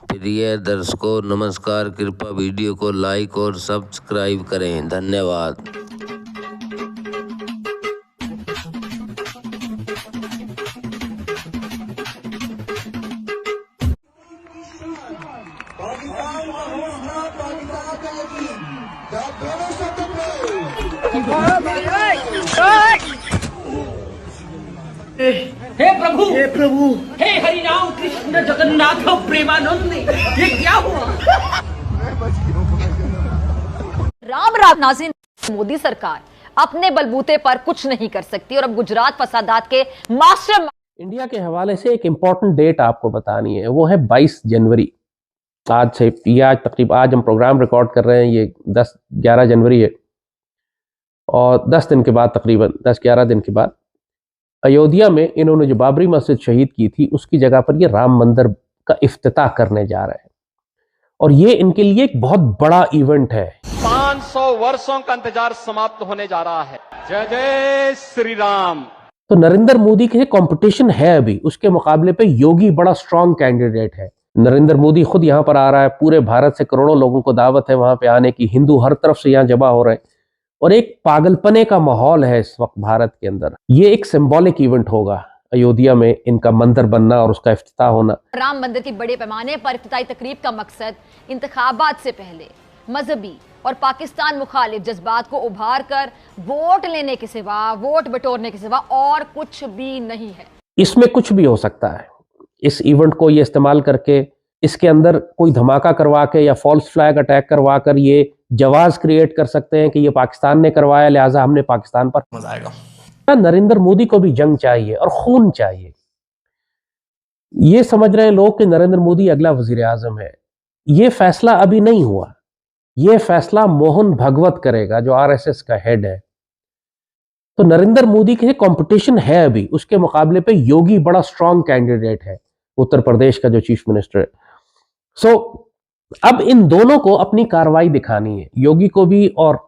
प्रिय दर्शकों नमस्कार, कृपया वीडियो को लाइक और सब्सक्राइब करें, धन्यवाद। हे प्रभु, हे हरि राम कृष्ण जगन्नाथ प्रेमानंद, ये क्या हुआ? राम नाज़रीन, मोदी सरकार अपने बलबूते पर कुछ नहीं कर सकती और अब गुजरात फसादात के मास्टर। इंडिया के हवाले से एक इम्पॉर्टेंट डेट आपको बतानी है, वो है 22 जनवरी। आज हम प्रोग्राम रिकॉर्ड कर रहे हैं, ये 10-11 जनवरी है और 10 दिन के बाद, तकरीबन 10-11 दिन के बाद अयोध्या में इन्होंने जो बाबरी मस्जिद शहीद की थी उसकी जगह पर ये राम मंदिर का इफ्तिताह करने जा रहे हैं और ये इनके लिए एक बहुत बड़ा इवेंट है। 500 वर्षों का इंतजार समाप्त होने जा रहा है। जय जय श्री राम। तो नरेंद्र मोदी के कंपटीशन है अभी, उसके मुकाबले पे योगी बड़ा स्ट्रांग कैंडिडेट है। नरेंद्र मोदी खुद यहाँ पर आ रहा है, पूरे भारत से करोड़ों लोगों को दावत है वहां पे आने की, हिंदू हर तरफ से यहाँ जमा हो रहे हैं और एक पागलपने का माहौल है इस वक्त भारत के अंदर। ये एक सिंबॉलिक इवेंट होगा अयोध्या में इनका मंदिर बनना और उसका इफ्तिताह होना। राम मंदिर की बड़े पैमाने पर इफ्तिताई तकरीब का मकसद इंतखाबात से पहले मजहबी और पाकिस्तान मुखालिफ जज्बात को उभार कर वोट लेने के सिवा, वोट बटोरने के सिवा और कुछ भी नहीं है। इसमें कुछ भी हो सकता है। इस इवेंट को ये इस्तेमाल करके इसके अंदर कोई धमाका करवा के या फॉल्स फ्लैग अटैक करवा कर ये जवाज क्रिएट कर सकते हैं कि ये पाकिस्तान ने करवाया, लिहाजा हमने पाकिस्तान पर मजा आएगा। नरेंद्र मोदी को भी जंग चाहिए और खून चाहिए। ये समझ रहे हैं लोग कि नरेंद्र मोदी अगला वजीर आजम है। ये फैसला अभी नहीं हुआ, ये फैसला मोहन भागवत करेगा जो आरएसएस का हेड है। तो नरेंद्र मोदी के कंपटीशन है अभी, उसके मुकाबले पे योगी बड़ा स्ट्रांग कैंडिडेट है, उत्तर प्रदेश का जो चीफ मिनिस्टर है। सो अब इन दोनों को अपनी कार्रवाई दिखानी है, योगी को भी और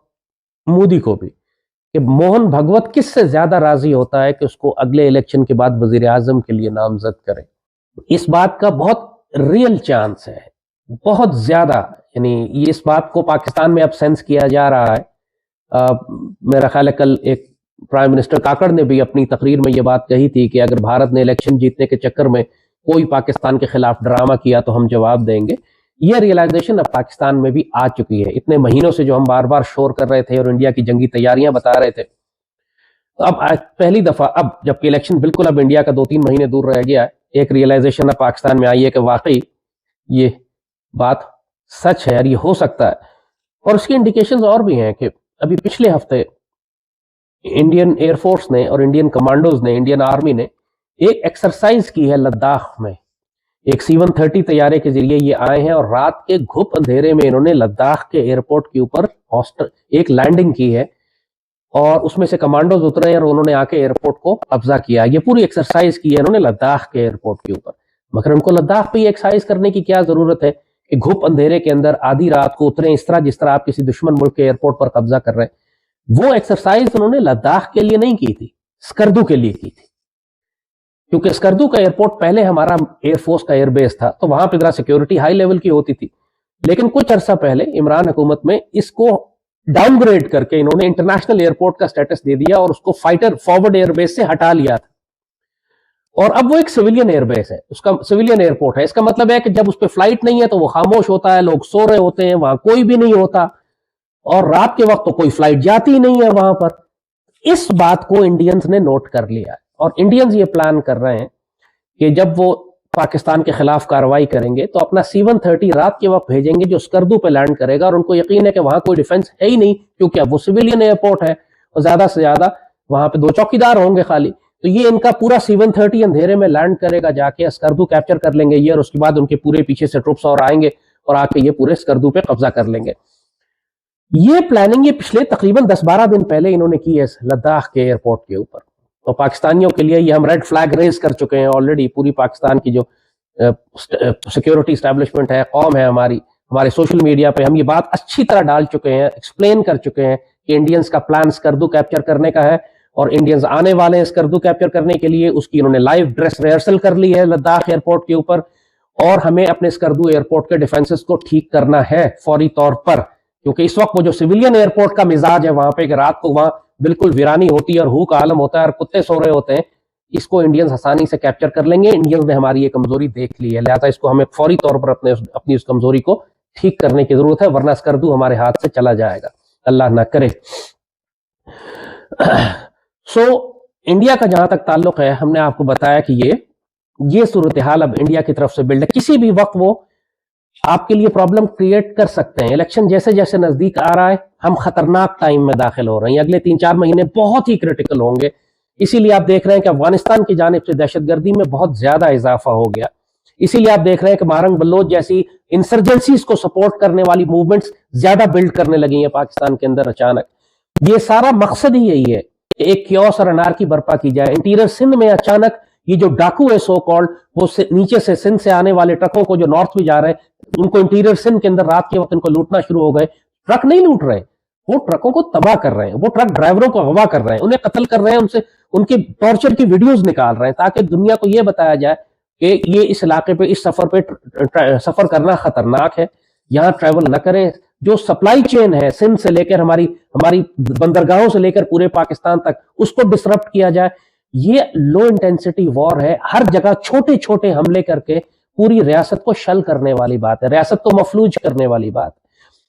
मोदी को भी, कि मोहन भागवत किससे ज्यादा राजी होता है कि उसको अगले इलेक्शन के बाद वजीर आजम के लिए नामजद करे। इस बात का बहुत रियल चांस है, बहुत ज्यादा। यानी इस बात को पाकिस्तान में अब सेंस किया जा रहा है। मेरा ख्याल है कल एक प्राइम मिनिस्टर काकड़ ने भी अपनी तकरीर में ये बात कही थी कि अगर भारत ने इलेक्शन जीतने के चक्कर में कोई पाकिस्तान के खिलाफ ड्रामा किया तो हम जवाब देंगे। यह रियलाइजेशन अब पाकिस्तान में भी आ चुकी है। इतने महीनों से जो हम बार बार शोर कर रहे थे और इंडिया की जंगी तैयारियां बता रहे थे, तो अब पहली दफा, अब जबकि इलेक्शन बिल्कुल अब इंडिया का 2-3 महीने दूर रह गया है, एक रियलाइजेशन अब पाकिस्तान में आई है कि वाकई ये बात सच है और ये हो सकता है। और उसके इंडिकेशंस और भी हैं कि अभी पिछले हफ्ते इंडियन एयरफोर्स ने और इंडियन कमांडोज ने, इंडियन आर्मी ने एक एक्सरसाइज की है लद्दाख में। एक C-130 तैयारे के जरिए ये आए हैं और रात के घुप अंधेरे में इन्होंने लद्दाख के एयरपोर्ट के ऊपर एक लैंडिंग की है और उसमें से कमांडोज उतरे और उन्होंने आके एयरपोर्ट को कब्जा किया। ये पूरी एक्सरसाइज की है इन्होंने लद्दाख के एयरपोर्ट के ऊपर। मगर उनको लद्दाख पे ये एक्सरसाइज करने की क्या जरूरत है कि घुप अंधेरे के अंदर आधी रात को उतरे इस तरह जिस तरह आप किसी दुश्मन मुल्क के एयरपोर्ट पर कब्जा कर रहे हैं। वो एक्सरसाइज उन्होंने लद्दाख के लिए नहीं की थी, स्कर्दू के लिए की थी, क्योंकि स्कर्दू का एयरपोर्ट पहले हमारा एयरफोर्स का एयरबेस था, तो वहां पर जरा सिक्योरिटी हाई लेवल की होती थी। लेकिन कुछ अरसा पहले इमरान हुकूमत में इसको डाउनग्रेड करके इन्होंने इंटरनेशनल एयरपोर्ट का स्टेटस दे दिया और उसको फाइटर फॉरवर्ड एयरबेस से हटा लिया था और अब वो एक सिविलियन एयरबेस है, उसका सिविलियन एयरपोर्ट है। इसका मतलब है कि जब उस पर फ्लाइट नहीं है तो वो खामोश होता है, लोग सो रहे होते हैं, वहां कोई भी नहीं होता और रात के वक्त तो कोई फ्लाइट जाती ही नहीं है वहां पर। इस बात को इंडियंस ने नोट कर लिया है और इंडियंस ये प्लान कर रहे हैं कि जब वो पाकिस्तान के खिलाफ कार्रवाई करेंगे तो अपना C-130 रात के वक्त भेजेंगे जो स्कर्दू पे लैंड करेगा और उनको यकीन है कि वहां कोई डिफेंस है ही नहीं, क्योंकि अब वो सिविलियन एयरपोर्ट है और ज्यादा से ज्यादा वहां पे 2 चौकीदार होंगे खाली। तो ये इनका पूरा C-130 अंधेरे में लैंड करेगा, जाके स्कर्दू कैप्चर कर लेंगे ये और उसके बाद उनके पूरे पीछे से ट्रुप्स और आएंगे और आके ये पूरे स्कर्दू पे कब्जा कर लेंगे। ये प्लानिंग ये पिछले तकरीबन 10-12 दिन पहले इन्होंने की है लद्दाख के एयरपोर्ट के ऊपर। तो पाकिस्तानियों के लिए ये हम रेड फ्लैग रेज कर चुके हैं ऑलरेडी। पूरी पाकिस्तान की जो सिक्योरिटी एस्टैब्लिशमेंट है, कौम है हमारी, हमारे सोशल मीडिया पे हम ये बात अच्छी तरह डाल चुके हैं, एक्सप्लेन कर चुके हैं कि इंडियंस का प्लान स्कर्दू कैप्चर करने का है और इंडियंस आने वाले हैं स्कर्दू कैप्चर करने के लिए। उसकी इन्होंने लाइव ड्रेस रिहर्सल कर ली है लद्दाख एयरपोर्ट के ऊपर اور ہمیں اپنے اسکردو ایئرپورٹ کے ڈیفنسز کو ٹھیک کرنا ہے فوری طور پر، کیونکہ اس وقت وہ جو سویلین ایئرپورٹ کا مزاج ہے وہاں پہ کہ رات کو وہاں بالکل ویرانی ہوتی ہے اور ہو کا عالم ہوتا ہے اور کتے سو رہے ہوتے ہیں، اس کو انڈینز آسانی سے کیپچر کر لیں گے. انڈینز نے ہماری یہ کمزوری دیکھ لی ہے، لہٰذا اس کو ہمیں فوری طور پر اپنی اس کمزوری کو ٹھیک کرنے کی ضرورت ہے، ورنہ اسکردو ہمارے ہاتھ سے چلا جائے گا، اللہ نہ کرے. سو انڈیا کا جہاں تک تعلق ہے، ہم نے آپ کو بتایا کہ یہ صورتحال اب انڈیا کی طرف سے بلڈ ہے. کسی بھی وقت وہ آپ کے لیے پرابلم کریٹ کر سکتے ہیں. الیکشن جیسے جیسے نزدیک آ رہا ہے، ہم خطرناک ٹائم میں داخل ہو رہے ہیں. اگلے 3-4 مہینے بہت ہی کرٹیکل ہوں گے. اسی لیے آپ دیکھ رہے ہیں کہ افغانستان کی جانب سے دہشت گردی میں بہت زیادہ اضافہ ہو گیا. اسی لیے آپ دیکھ رہے ہیں کہ مارنگ بلوچ جیسی انسرجنسیز کو سپورٹ کرنے والی موومنٹس زیادہ بلڈ کرنے لگی ہیں پاکستان کے اندر اچانک. یہ سارا مقصد ہی یہی ہے کہ ایک کیوس اور انارکی برپا کی جائے. انٹیریئر سندھ میں اچانک یہ جو ڈاکو ہے سو کالڈ، وہ نیچے سے سندھ سے آنے والے ٹرکوں کو جو نارتھ بھی جا رہے ہیں، ان کو انٹیریئر سندھ کے اندر رات کے وقت ان کو لوٹنا شروع ہو گئے. ٹرک نہیں لوٹ رہے، وہ ٹرکوں کو تباہ کر رہے ہیں، وہ ٹرک ڈرائیوروں کو اغوا کر رہے ہیں، انہیں قتل کر رہے ہیں، ان کے ٹارچر کی ویڈیوز نکال رہے ہیں تاکہ دنیا کو یہ بتایا جائے کہ یہ اس علاقے پہ اس سفر کرنا خطرناک ہے، یہاں ٹریول نہ کریں. جو سپلائی چین ہے سندھ سے لے کر ہماری بندرگاہوں سے لے کر پورے پاکستان تک، اس کو ڈسرپٹ کیا جائے. یہ لو انٹینسٹی وار ہے، ہر جگہ چھوٹے چھوٹے حملے کر کے پوری ریاست کو شل کرنے والی بات ہے، ریاست کو مفلوج کرنے والی بات.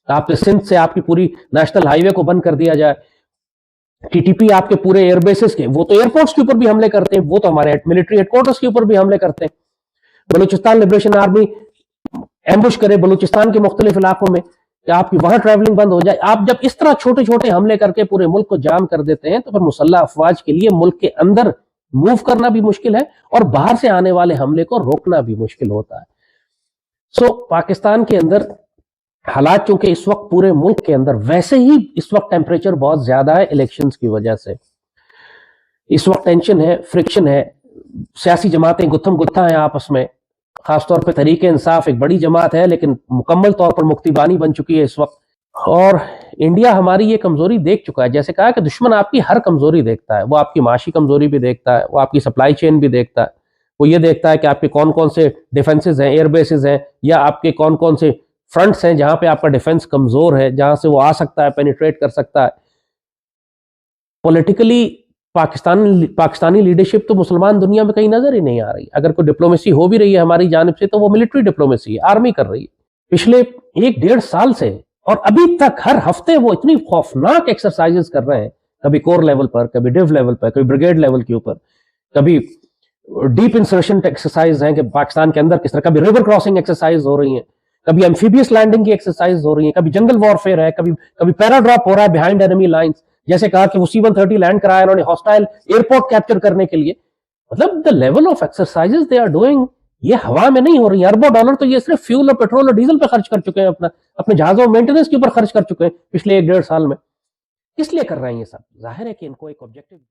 آپ کے سندھ سے آپ کی پوری نیشنل ہائی وے کو بند کر دیا جائے. ٹی ٹی پی آپ کے پورے ایئر بیسز کے، وہ تو ایئرپورٹس کے اوپر بھی حملے کرتے ہیں، وہ تو ہمارے ملٹری ہیڈ کوارٹرز کے اوپر بھی حملے کرتے ہیں. بلوچستان لبریشن آرمی ایمبوش کرے بلوچستان کے مختلف علاقوں میں کہ آپ کی وہاں ٹریولنگ بند ہو جائے. آپ جب اس طرح چھوٹے چھوٹے حملے کر کے پورے ملک کو جام کر دیتے ہیں تو پھر مسلح افواج کے لیے ملک کے اندر موو کرنا بھی مشکل ہے اور باہر سے آنے والے حملے کو روکنا بھی مشکل ہوتا ہے. سو پاکستان کے اندر حالات چونکہ اس وقت پورے ملک کے اندر ویسے ہی اس وقت ٹیمپریچر بہت زیادہ ہے الیکشنز کی وجہ سے، اس وقت ٹینشن ہے، فرکشن ہے، سیاسی جماعتیں گتھم گتھا ہیں آپس میں. خاص طور پہ تحریک انصاف ایک بڑی جماعت ہے لیکن مکمل طور پر مکتی بانی بن چکی ہے اس وقت. اور انڈیا ہماری یہ کمزوری دیکھ چکا ہے. جیسے کہا کہ دشمن آپ کی ہر کمزوری دیکھتا ہے، وہ آپ کی معاشی کمزوری بھی دیکھتا ہے، وہ آپ کی سپلائی چین بھی دیکھتا ہے، وہ یہ دیکھتا ہے کہ آپ کے کون کون سے ڈیفنسز ہیں، ایئر بیسز ہیں، یا آپ کے کون کون سے فرنٹس ہیں جہاں پہ آپ کا ڈیفنس کمزور ہے، جہاں سے وہ آ سکتا ہے، پینیٹریٹ کر سکتا ہے. پولیٹیکلی پاکستانی لیڈرشپ تو مسلمان دنیا میں کہیں نظر ہی نہیں آ رہی. اگر کوئی ڈپلومیسی ہو بھی رہی ہے ہماری جانب سے تو وہ ملٹری ڈپلومیسی ہے، آرمی کر رہی ہے پچھلے 1-1.5 سال سے. اور ابھی تک ہر ہفتے وہ اتنی خوفناک ایکسرسائزز کر رہے ہیں، کبھی کور لیول پر، کبھی ڈیو لیول پر، کبھی بریگیڈ لیول کے اوپر، کبھی ڈیپ انسرشن ایکسرسائز ہیں کہ پاکستان کے اندر کس طرح، کبھی ریور کراسنگ ایکسرسائز ہو رہی ہیں، کبھی ایمفیبیس لینڈنگ کی ایکسرسائز ہو رہی ہیں، کبھی جنگل وارفیئر ہے، کبھی پیرا ڈراپ ہو رہا ہے بیہائنڈ اینمی لائنز. جیسے کہا کہ وہ C-130 لینڈ کرایا انہوں نے ہاسٹائل ایئرپورٹ کیپچر کرنے کے لیے. مطلب the level of exercises they are doing یہ ہوا میں نہیں ہو رہی. اربوں ڈالر تو یہ صرف فیول اور پیٹرول اور ڈیزل پہ خرچ کر چکے ہیں، اپنے جہازوں مینٹیننس کے اوپر خرچ کر چکے ہیں پچھلے 1-1.5 سال میں. کس لیے کر رہے ہیں یہ سب؟ ظاہر ہے کہ ان کو ایک آبجیکٹو